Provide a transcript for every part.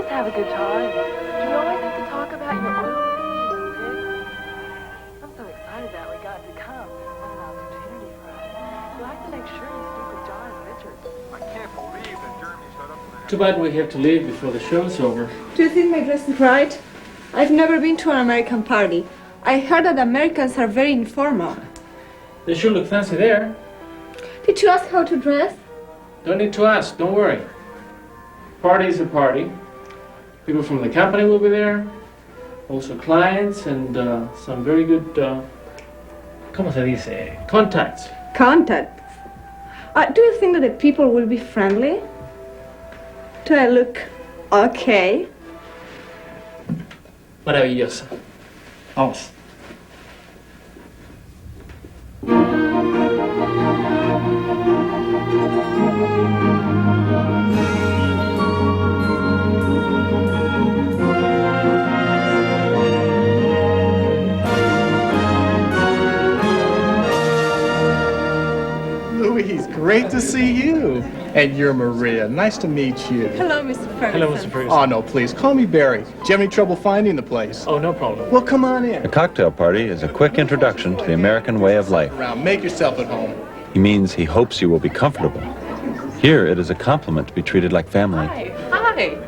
just have a good time. Do you always have to talk about your oil rig? I'm so excited that we got to come. What an opportunity for us. You'll have to make sure you speak with John and Richard. I can't believe that Jeremy showed up for that. Too bad we have to leave before the show's over. Do you think my dress is right? I've never been to an American party. I heard that Americans are very informal. They sure look fancy there. Did you ask how to dress? Don't need to ask, don't worry. Party's a party. People from the company will be there. Also clients and some very good, ¿cómo se dice? Contacts. Contacts. Do you think that the people will be friendly? Do I look okay? Maravillosa. Vamos. Louise, great to see you. And you're Maria. Nice to meet you. Hello, Mr. Ferguson. Hello, Mr. Ferguson. Oh, no, please, call me Barry. Do you have any trouble finding the place? Oh, no problem. Well, come on in. A cocktail party is a quick introduction to the American way of life. Around, make yourself at home. He means he hopes you will be comfortable. Here, it is a compliment to be treated like family. Hi.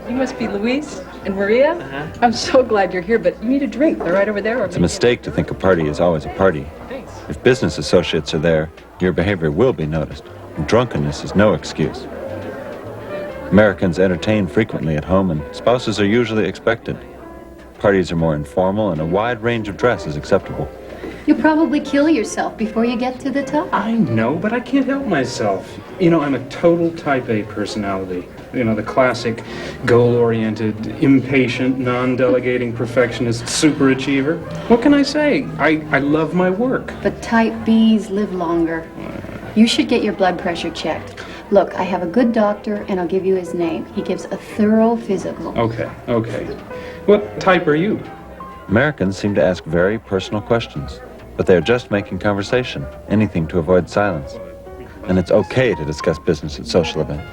You must be Luis and Maria. I'm so glad you're here, but you need a drink. They're right over there. It's a mistake to think a party is always a party. If business associates are there, your behavior will be noticed. Drunkenness is no excuse. Americans entertain frequently at home, and spouses are usually expected. Parties are more informal, and a wide range of dress is acceptable. You'll probably kill yourself before you get to the top. I know, but I can't help myself. You know, I'm a total type A personality. You know, the classic goal-oriented, impatient, non-delegating perfectionist superachiever. What can I say? I love my work. But type Bs live longer. You should get your blood pressure checked. Look, I have a good doctor, and I'll give you his name. He gives a thorough physical. Okay. What type are you? Americans seem to ask very personal questions, but they are just making conversation, anything to avoid silence. And it's okay to discuss business at social events.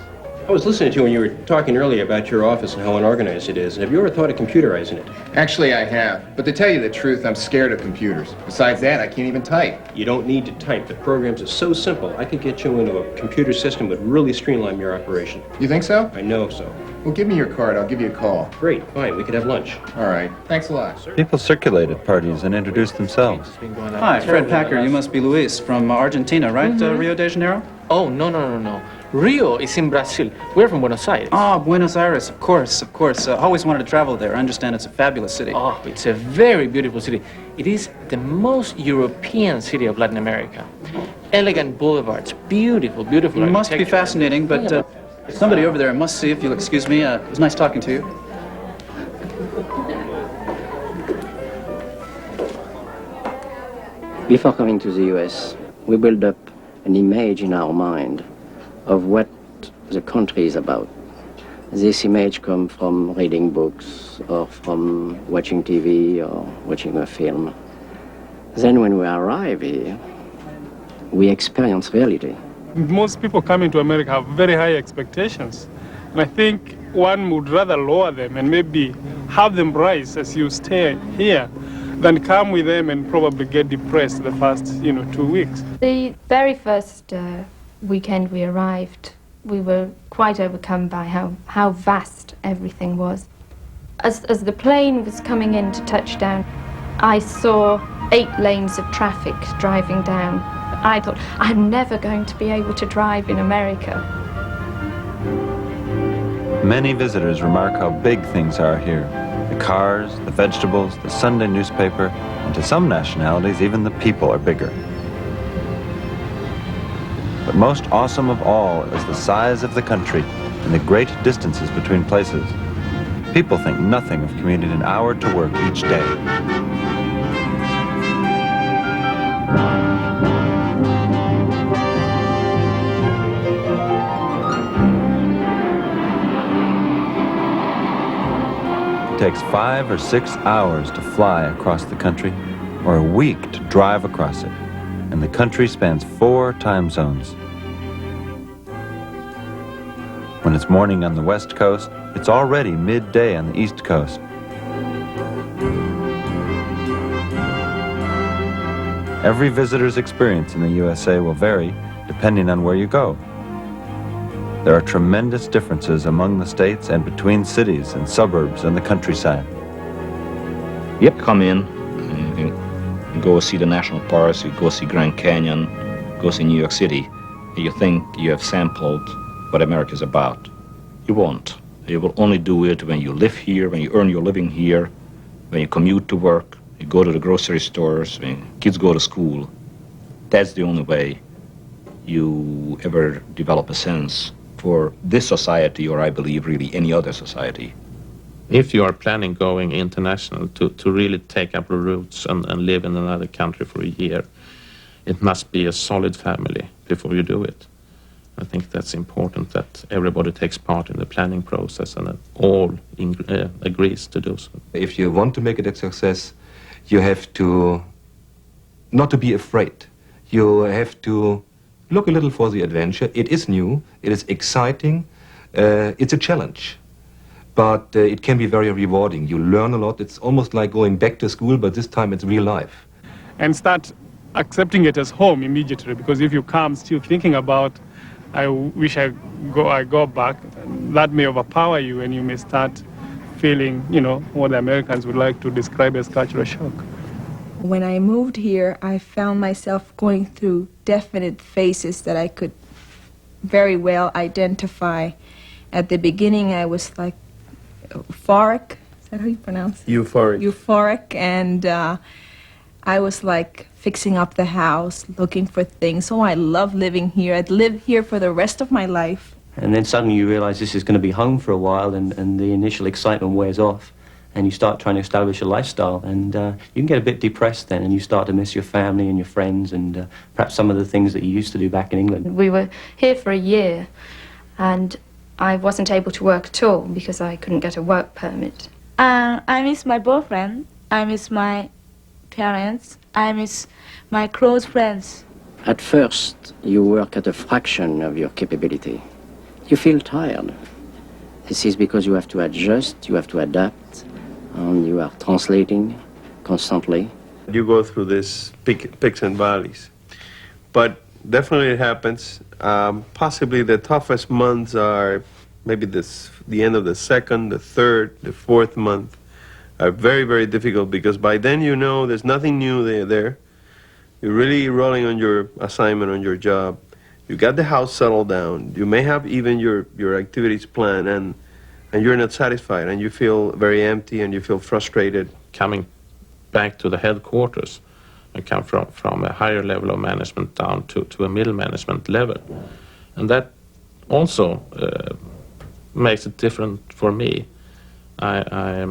I was listening to you when you were talking earlier about your office and how unorganized it is. And have you ever thought of computerizing it? Actually, I have. But to tell you the truth, I'm scared of computers. Besides that, I can't even type. You don't need to type. The programs are so simple, I could get you into a computer system that would really streamline your operation. You think so? I know so. Well, give me your card. I'll give you a call. Great, fine. We could have lunch. All right. Thanks a lot. People circulate at parties and introduce themselves. Hi, Fred Packer. You must be Luis from Argentina, right? Rio de Janeiro? Oh, no. Rio is in Brazil. We're from Buenos Aires. Ah, Buenos Aires, of course. Always wanted to travel there. I understand it's a fabulous city. Oh, it's a very beautiful city. It is the most European city of Latin America. Elegant boulevards, beautiful It must be fascinating, but somebody over there I must see, if you'll excuse me. It was nice talking to you. Before coming to the US, we build up an image in our mind of what the country is about. This image comes from reading books or from watching TV or watching a film. Then when we arrive here, we experience reality. Most people coming to America have very high expectations. And I think one would rather lower them and maybe have them rise as you stay here than come with them and probably get depressed the first, 2 weeks. The very first weekend we arrived, we were quite overcome by how vast everything was. As the plane was coming in to touchdown, I saw 8 lanes of traffic driving down. I thought, I'm never going to be able to drive in America. Many visitors remark how big things are here. The cars, the vegetables, the Sunday newspaper, and to some nationalities, even the people are bigger. But most awesome of all is the size of the country and the great distances between places. People think nothing of commuting an hour to work each day. It takes 5 or 6 hours to fly across the country, or a week to drive across it. And the country spans 4 time zones. When it's morning on the West Coast, it's already midday on the East Coast. Every visitor's experience in the USA will vary depending on where you go. There are tremendous differences among the states and between cities and suburbs and the countryside. Yep, come in, you can go see the national parks, you go see Grand Canyon, go see New York City. You think you have sampled what America's about. You won't. You will only do it when you live here, when you earn your living here, when you commute to work, you go to the grocery stores, when kids go to school. That's the only way you ever develop a sense for this society, or I believe really any other society. If you are planning going international to really take up your roots and live in another country for a year, it must be a solid family before you do it. I think that's important that everybody takes part in the planning process and that all agrees to do so. If you want to make it a success, you have to not to be afraid. You have to look a little for the adventure. It is new, it is exciting, it's a challenge. But it can be very rewarding. You learn a lot. It's almost like going back to school, but this time it's real life. And start accepting it as home immediately, because if you come still thinking about, I wish I go back, that may overpower you and you may start feeling, you know, what the Americans would like to describe as cultural shock. When I moved here, I found myself going through definite phases that I could very well identify. At the beginning, I was like euphoric. Is that how you pronounce it? Euphoric. Euphoric, and I was like fixing up the house, looking for things. Oh, I love living here. I'd live here for the rest of my life. And then suddenly you realize this is going to be home for a while, and the initial excitement wears off, and you start trying to establish a lifestyle, and you can get a bit depressed then, and you start to miss your family and your friends and perhaps some of the things that you used to do back in England. We were here for a year, and I wasn't able to work at all because I couldn't get a work permit. I miss my boyfriend. I miss my parents. I miss my close friends. At first, you work at a fraction of your capability. You feel tired. This is because you have to adjust, you have to adapt, and you are translating constantly. You go through this peaks and valleys, but definitely it happens. Possibly the toughest months are maybe the end of the second, the third, the fourth month are very, very difficult, because by then you know there's nothing new there. You're really rolling on your assignment, on your job. You got the house settled down. You may have even your activities planned, and you're not satisfied, and you feel very empty, and you feel frustrated. Coming back to the headquarters, I come from a higher level of management down to a middle management level. And that also makes it different for me. I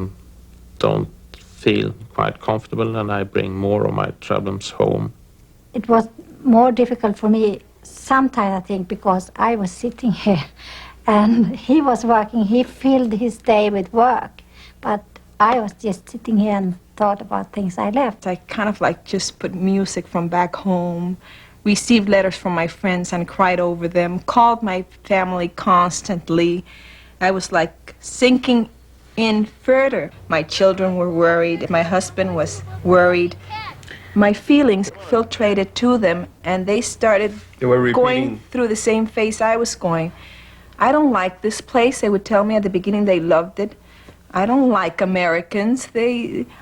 don't feel quite comfortable, and I bring more of my problems home. It was more difficult for me sometimes, I think, because I was sitting here and he was working. He filled his day with work, but I was just sitting here and thought about things I left. I kind of like just put music from back home, received letters from my friends and cried over them, called my family constantly. I was like sinking in further. My children were worried, my husband was worried. My feelings filtrated to them, and they started going through the same phase I was going. I don't like this place. They would tell me at the beginning they loved it. I don't like Americans.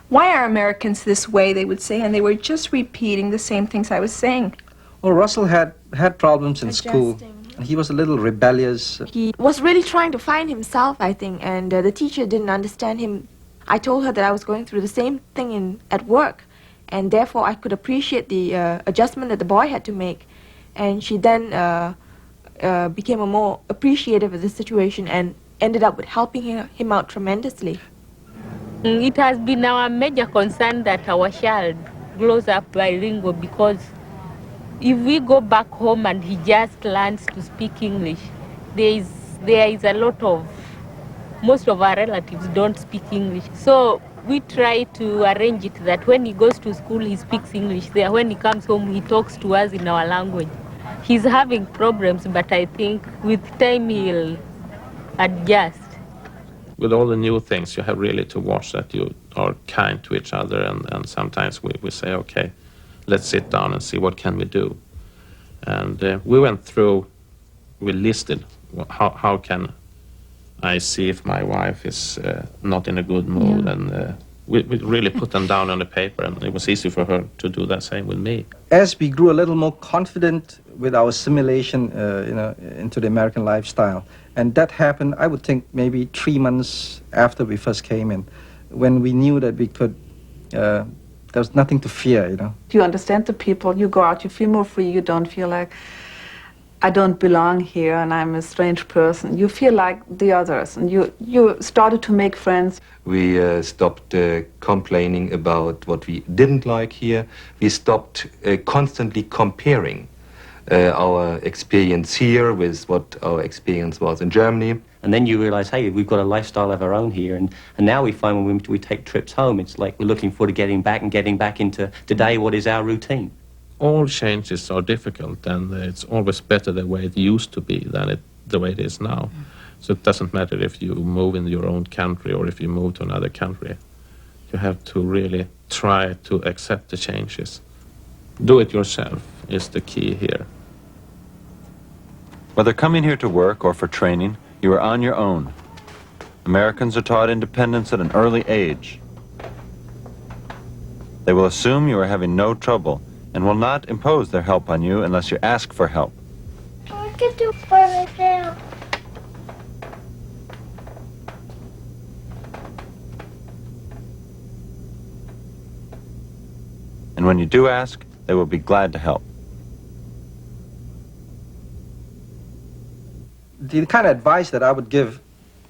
Why are Americans this way, they would say, and they were just repeating the same things I was saying. Well, Russell had problems in school. He was a little rebellious. He was really trying to find himself, I think, and the teacher didn't understand him. I told her that I was going through the same thing at work, and therefore I could appreciate the adjustment that the boy had to make. And she then became more appreciative of the situation and ended up with helping him out tremendously. It has been our major concern that our child grows up bilingual, because if we go back home and he just learns to speak English, there is a lot of, most of our relatives don't speak English. So we try to arrange it that when he goes to school, he speaks English there. When he comes home, he talks to us in our language. He's having problems, but I think with time adjust. With all the new things, you have really to watch that you are kind to each other, and sometimes we say, okay, let's sit down and see what can we do. And we went through, we listed how can I see if my wife is not in a good mood, and we really put them down on the paper, and it was easy for her to do that same with me. As we grew a little more confident with our assimilation, into the American lifestyle, and that happened, I would think, maybe 3 months after we first came in, when we knew that we could, there was nothing to fear, You understand the people, you go out, you feel more free, you don't feel like, I don't belong here and I'm a strange person. You feel like the others, and you started to make friends. We stopped complaining about what we didn't like here. We stopped constantly comparing our experience here with what our experience was in Germany. And then you realize, hey, we've got a lifestyle of our own here, and now we find when we take trips home, it's like we're looking forward to getting back into today what is our routine. All changes are difficult, and it's always better the way it used to be than the way it is now. So it doesn't matter if you move in your own country or if you move to another country. You have to really try to accept the changes. Do it yourself is the key here. Whether coming here to work or for training, you are on your own. Americans are taught independence at an early age. They will assume you are having no trouble and will not impose their help on you unless you ask for help. I can do for myself. And when you do ask, they will be glad to help. The kind of advice that I would give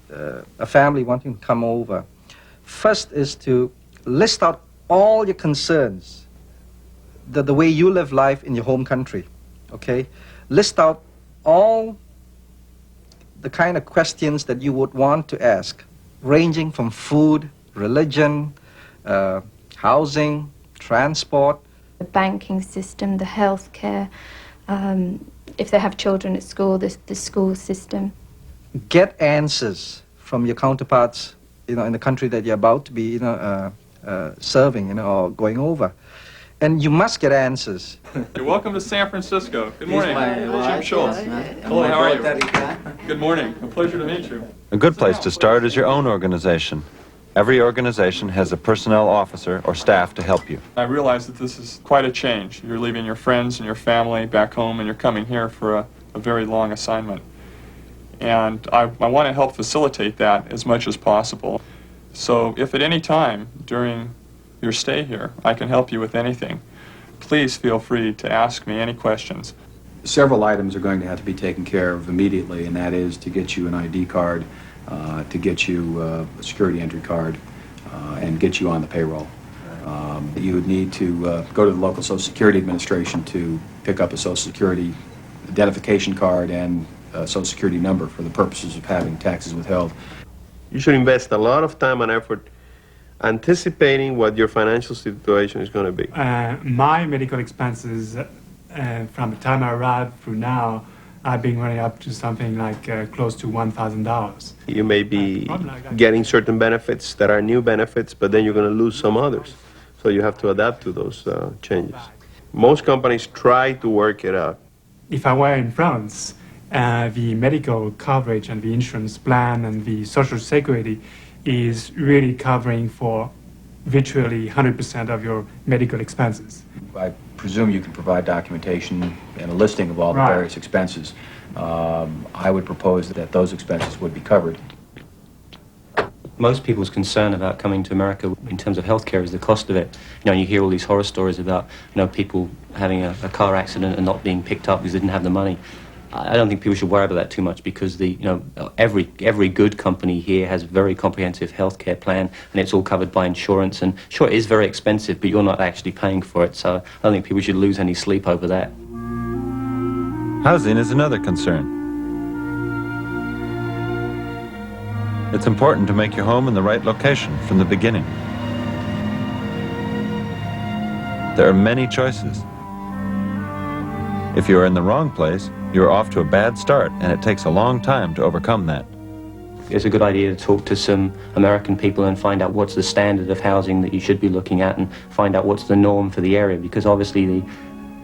a family wanting to come over, first is to list out all your concerns, the way you live life in your home country, okay? List out all the kind of questions that you would want to ask, ranging from food, religion, housing, transport. The banking system, the healthcare, if they have children at school, the school system. Get answers from your counterparts, in the country that you're about to be, serving, or going over. And you must get answers. You're welcome to San Francisco. Good morning. He's my Jim Schultz. Hello, how are you? Good morning. A pleasure to meet you. A good place to start is your own organization. Every organization has a personnel officer or staff to help you. I realize that this is quite a change. You're leaving your friends and your family back home, and you're coming here for a very long assignment. And I want to help facilitate that as much as possible. So if at any time during your stay here I can help you with anything, please feel free to ask me any questions. Several items are going to have to be taken care of immediately, and that is to get you an ID card, to get you a security entry card, and get you on the payroll. You would need to go to the local Social Security Administration to pick up a Social Security identification card and a Social Security number for the purposes of having taxes withheld. You should invest a lot of time and effort anticipating what your financial situation is going to be. My medical expenses from the time I arrived through now, I've been running up to something like close to $1,000. You may be getting certain benefits that are new benefits, but then you're going to lose some others. So you have to adapt to those changes. Most companies try to work it out. If I were in France, the medical coverage and the insurance plan and the social security is really covering for virtually 100% of your medical expenses. I presume you can provide documentation and a listing of all the various expenses. I would propose that those expenses would be covered. Most people's concern about coming to America in terms of healthcare is the cost of it. You hear all these horror stories about, people having a car accident and not being picked up because they didn't have the money. I don't think people should worry about that too much because every good company here has a very comprehensive healthcare plan, and it's all covered by insurance. And sure, it is very expensive, but you're not actually paying for it. So I don't think people should lose any sleep over that. Housing is another concern. It's important to make your home in the right location from the beginning. There are many choices. If you are in the wrong place, you are off to a bad start, and it takes a long time to overcome that. it's a good idea to talk to some American people and find out what's the standard of housing that you should be looking at and find out what's the norm for the area, because obviously the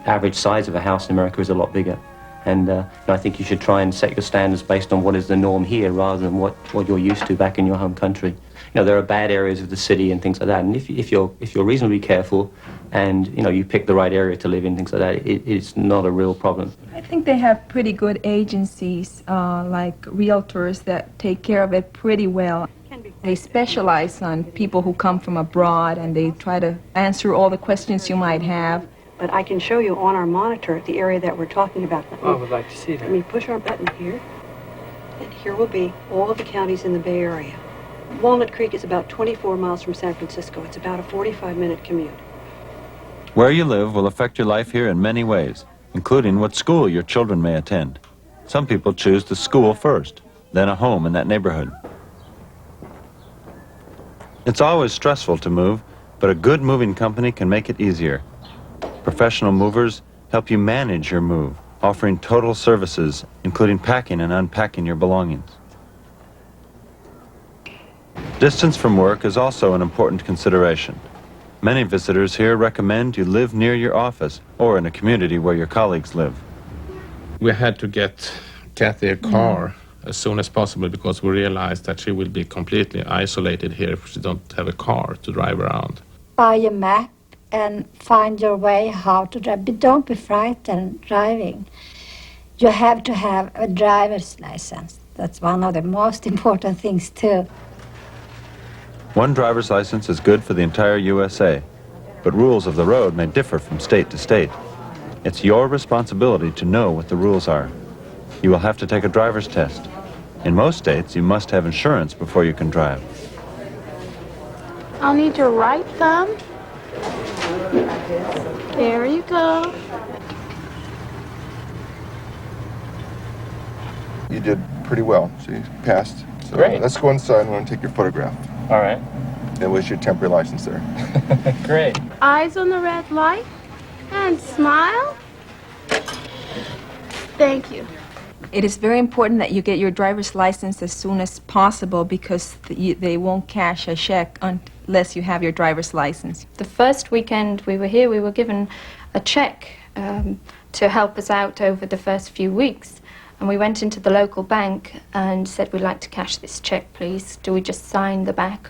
average size of a house in America is a lot bigger. And I think you should try and set your standards based on what is the norm here rather than what you're used to back in your home country. There are bad areas of the city and things like that, and if you're reasonably careful and you pick the right area to live in, things like that, it's not a real problem. I think they have pretty good agencies like realtors that take care of it pretty well. They specialize on people who come from abroad, and they try to answer all the questions you might have. But I can show you on our monitor the area that we're talking about. I would like to see that. Let me push our button here, and here will be all of the counties in the Bay Area. Walnut Creek is about 24 miles from San Francisco. It's about a 45-minute commute. Where you live will affect your life here in many ways, including what school your children may attend. Some people choose the school first, then a home in that neighborhood. It's always stressful to move, but a good moving company can make it easier. Professional movers help you manage your move, offering total services, including packing and unpacking your belongings. Distance from work is also an important consideration. Many visitors here recommend you live near your office or in a community where your colleagues live. We had to get Kathy a car as soon as possible because we realized that she will be completely isolated here if she don't have a car to drive around. Buy a map and find your way how to drive. But don't be frightened driving. You have to have a driver's license. That's one of the most important things too. One driver's license is good for the entire USA, but rules of the road may differ from state to state. It's your responsibility to know what the rules are. You will have to take a driver's test. In most states, you must have insurance before you can drive. I'll need your right thumb. There you go. You did pretty well. So you passed. So Great. Let's go inside and I want to take your photograph. All right. That was your temporary license there. Great. Eyes on the red light and smile. Thank you. It is very important that you get your driver's license as soon as possible because they won't cash a check unless you have your driver's license. The first weekend we were here, we were given a check to help us out over the first few weeks. And we went into the local bank and said, we'd like to cash this check, please. Do we just sign the back?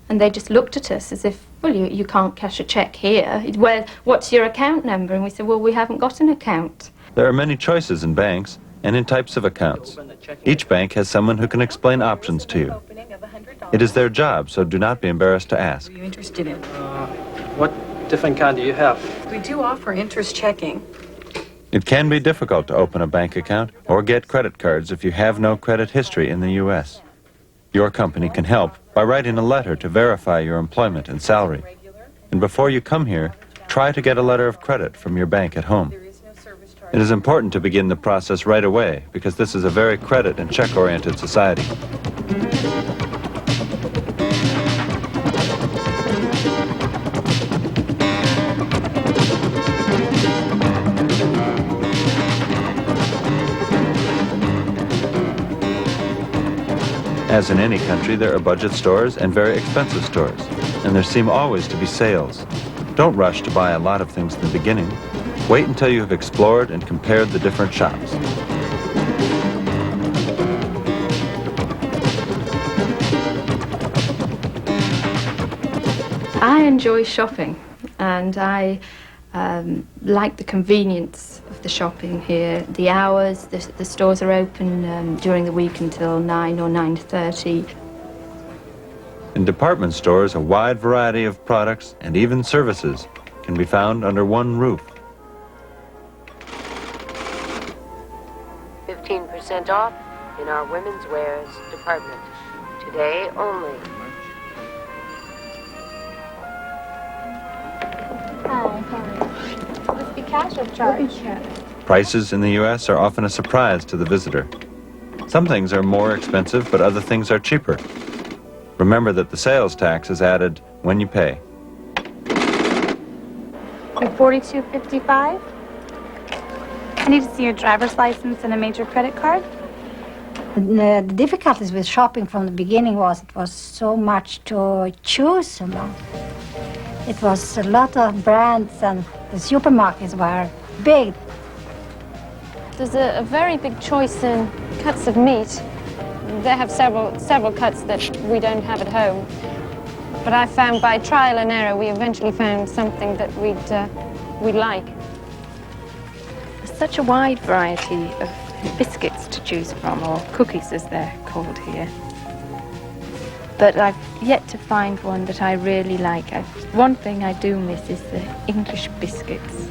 And they just looked at us as if, well, you can't cash a check here. Well, what's your account number? And we said, well, we haven't got an account. There are many choices in banks and in types of accounts. Each bank has someone who can explain options to you. It is their job, so do not be embarrassed to ask. What are you interested in? What different kind do you have? We do offer interest checking. It can be difficult to open a bank account or get credit cards if you have no credit history in the U.S. Your company can help by writing a letter to verify your employment and salary. And before you come here, try to get a letter of credit from your bank at home. It is important to begin the process right away because this is a very credit and check-oriented society. As in any country, there are budget stores and very expensive stores, and there seem always to be sales. Don't rush to buy a lot of things in the beginning. Wait until you have explored and compared the different shops. I enjoy shopping, and I like the convenience of the shopping here. The hours, the stores are open during the week until 9 or 9:30. In department stores, a wide variety of products and even services can be found under one roof. 15% off in our women's wears department. Today only. Must be cash or charge? Prices in the U.S. are often a surprise to the visitor. Some things are more expensive, but other things are cheaper. Remember that the sales tax is added when you pay. You're $42.55. I need to see your driver's license and a major credit card. The difficulties with shopping from the beginning was it was so much to choose among. It was a lot of brands and the supermarkets were big. There's a very big choice in cuts of meat. They have several cuts that we don't have at home. But I found by trial and error, we eventually found something that we'd like. There's such a wide variety of biscuits to choose from, or cookies as they're called here. But I've yet to find one that I really like. One thing I do miss is the English biscuits.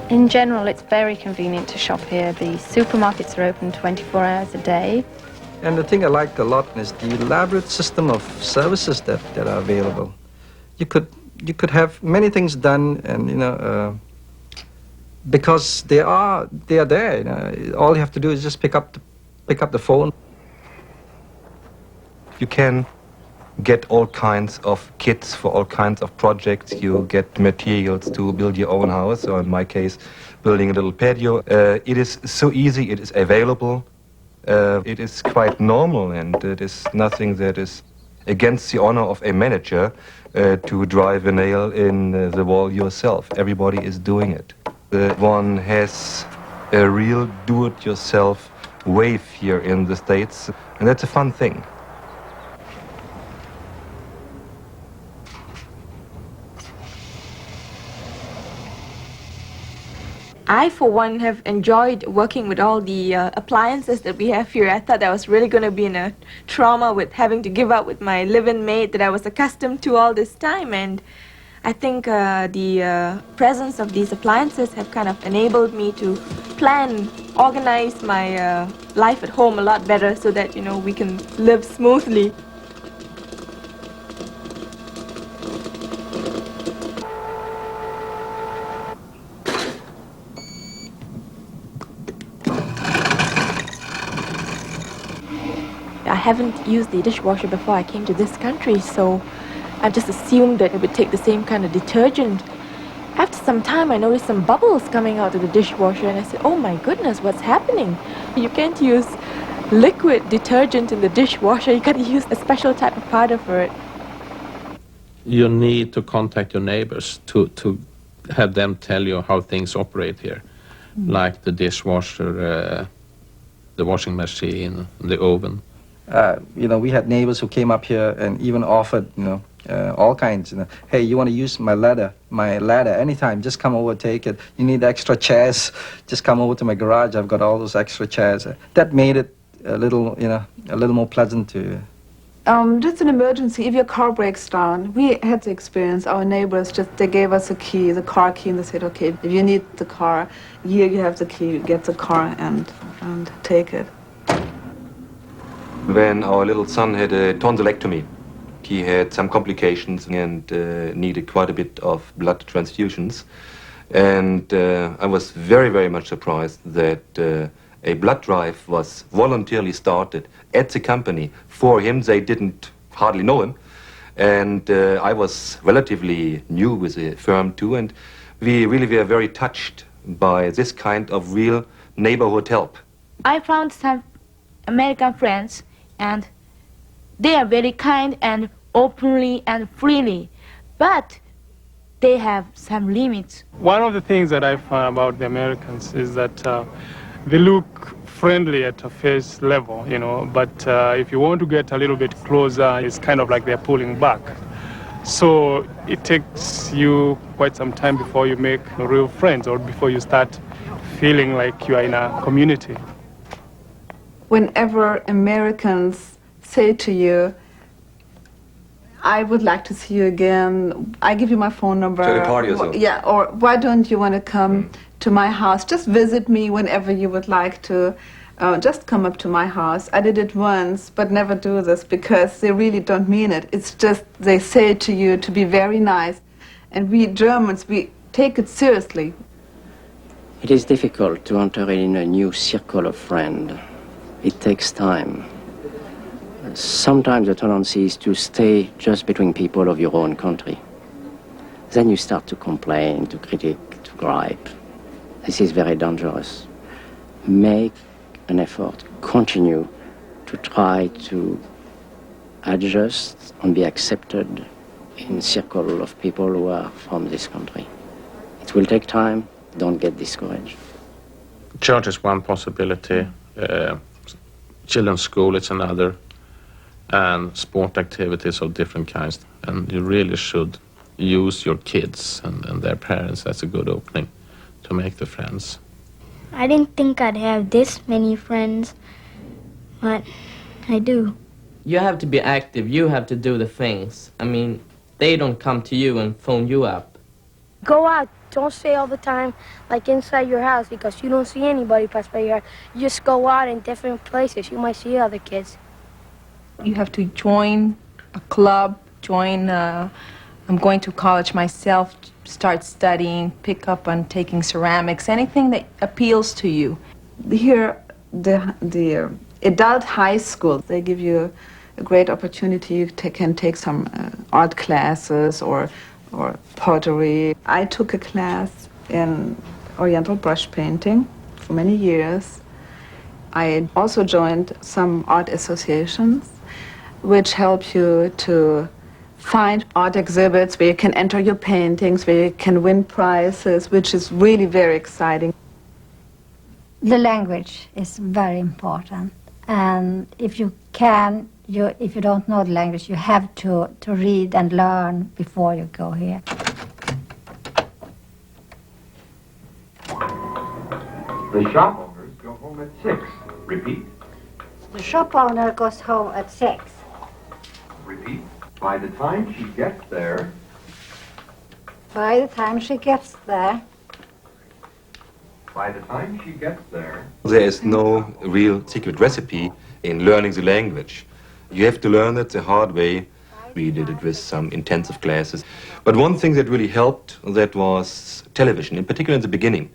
In general, it's very convenient to shop here. The supermarkets are open 24 hours a day. And the thing I liked a lot is the elaborate system of services that are available. You could have many things done, and because they are there. All you have to do is just pick up the phone. You can get all kinds of kits for all kinds of projects. You get materials to build your own house, or in my case, building a little patio. It is so easy, it is available. It is quite normal, and it is nothing that is against the honor of a manager to drive a nail in the wall yourself. Everybody is doing it. One has a real do-it-yourself wave here in the States, and that's a fun thing. I, for one, have enjoyed working with all the appliances that we have here. I thought I was really going to be in a trauma with having to give up with my live-in maid that I was accustomed to all this time. And I think the presence of these appliances have kind of enabled me to plan, organize my life at home a lot better so that, we can live smoothly. I haven't used the dishwasher before I came to this country, so I just assumed that it would take the same kind of detergent. After some time, I noticed some bubbles coming out of the dishwasher, and I said, oh my goodness, what's happening? You can't use liquid detergent in the dishwasher. You gotta use a special type of powder for it. You need to contact your neighbors to have them tell you how things operate here, like the dishwasher, the washing machine, the oven. We had neighbors who came up here and even offered, all kinds. Hey, you want to use my ladder anytime? Just come over, take it. You need extra chairs? Just come over to my garage. I've got all those extra chairs. That made it a little more pleasant to. Just an emergency. If your car breaks down, we had the experience. Our neighbors they gave us a key, the car key, and they said, okay, if you need the car, here you have the key. Get the car and take it. When our little son had a tonsillectomy, he had some complications and needed quite a bit of blood transfusions. And I was very, very much surprised that a blood drive was voluntarily started at the company for him. They didn't hardly know him. And I was relatively new with the firm too, and we really were very touched by this kind of real neighborhood help. I found some American friends, and they are very kind and openly and freely, but they have some limits. One of the things that I found about the Americans is that they look friendly at a face level, but if you want to get a little bit closer, it's kind of like they're pulling back. So it takes you quite some time before you make real friends or before you start feeling like you are in a community. Whenever Americans say to you, I would like to see you again, I give you my phone number. To the party or so. Yeah, or why don't you want to come to my house? Just visit me whenever you would like to. Just come up to my house. I did it once, but never do this because they really don't mean it. It's just they say to you to be very nice. And we Germans, we take it seriously. It is difficult to enter in a new circle of friends. It takes time. Sometimes the tendency is to stay just between people of your own country. Then you start to complain, to critique, to gripe. This is very dangerous. Make an effort, continue to try to adjust and be accepted in a circle of people who are from this country. It will take time. Don't get discouraged. Church is one possibility. Children's school is another. And sport activities of different kinds. And you really should use your kids and their parents as a good opening to make the friends. I didn't think I'd have this many friends, but I do. You have to be active. You have to do the things. I mean, they don't come to you and phone you up. Go out. Don't stay all the time like inside your house because you don't see anybody pass by your house. You just go out in different places. You might see other kids. You have to join a club, I'm going to college myself, start studying, pick up on taking ceramics, anything that appeals to you. Here, the adult high school, they give you a great opportunity. You can take some art classes or pottery. I took a class in Oriental brush painting for many years. I also joined some art associations which help you to find art exhibits where you can enter your paintings, where you can win prizes, which is really very exciting. The language is very important, and if you don't know the language, you have to read and learn before you go here. The shop owners go home at 6. Repeat. The shop owner goes home at 6. Repeat. By the time she gets there. By the time she gets there. By the time she gets there. There is no real secret recipe in learning the language. You have to learn it the hard way. We did it with some intensive classes. But one thing that really helped, that was television, in particular in the beginning.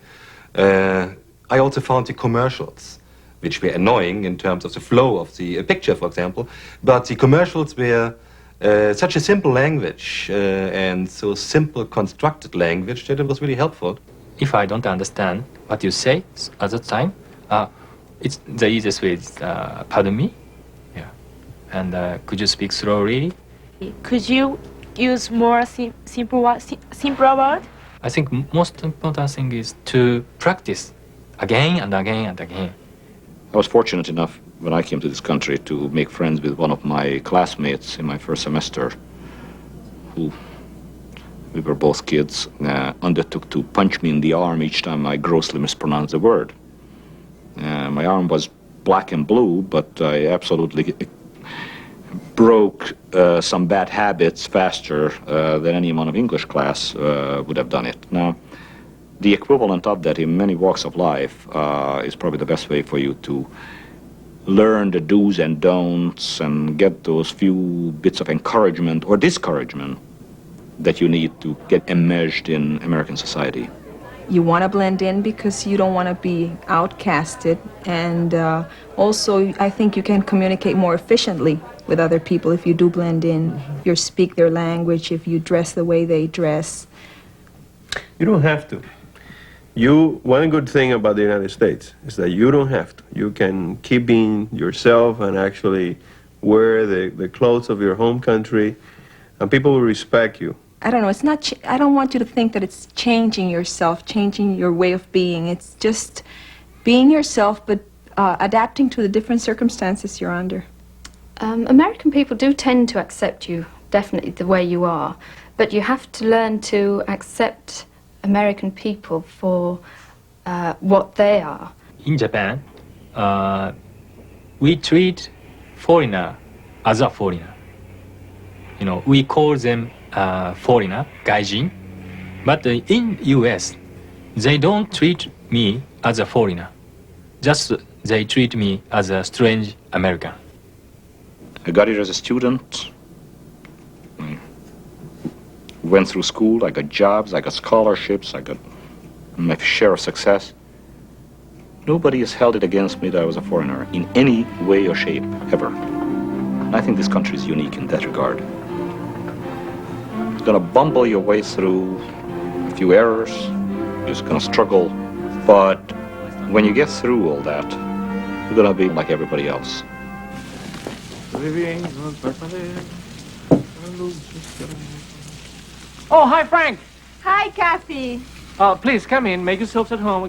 I also found the commercials, which were annoying in terms of the flow of the picture, for example. But the commercials were such a simple language and so simple constructed language that it was really helpful. If I don't understand what you say at that time, it's the easiest way is, pardon me. Yeah. And could you speak slowly? Could you use more simple word? I think most important thing is to practice again and again and again. I was fortunate enough when I came to this country to make friends with one of my classmates in my first semester, who, we were both kids, undertook to punch me in the arm each time I grossly mispronounced the word. My arm was black and blue, but I absolutely broke some bad habits faster than any amount of English class would have done it. Now, the equivalent of that in many walks of life is probably the best way for you to learn the do's and don'ts and get those few bits of encouragement or discouragement that you need to get enmeshed in American society. You want to blend in because you don't want to be outcasted, and also I think you can communicate more efficiently with other people if you do blend in, if you speak their language, if you dress the way they dress. You don't have to. One good thing about the United States is that you don't have to. You can keep being yourself and actually wear the clothes of your home country, and people will respect you. I don't know, it's not, I don't want you to think that it's changing yourself, changing your way of being. It's just being yourself, but adapting to the different circumstances you're under. American people do tend to accept you, definitely, the way you are, but you have to learn to accept American people for what they are. In Japan, we treat foreigner as a foreigner. You know, we call them foreigner, gaijin, but in US, they don't treat me as a foreigner. Just they treat me as a strange American. I got here as a student. Went through school, I got jobs, I got scholarships, I got my share of success. Nobody has held it against me that I was a foreigner in any way or shape, ever. And I think this country is unique in that regard. You're gonna bumble your way through a few errors, you're just gonna struggle, but when you get through all that, We're going to be like everybody else. Oh, hi, Frank. Hi, Kathy. Please come in. Make yourselves at home.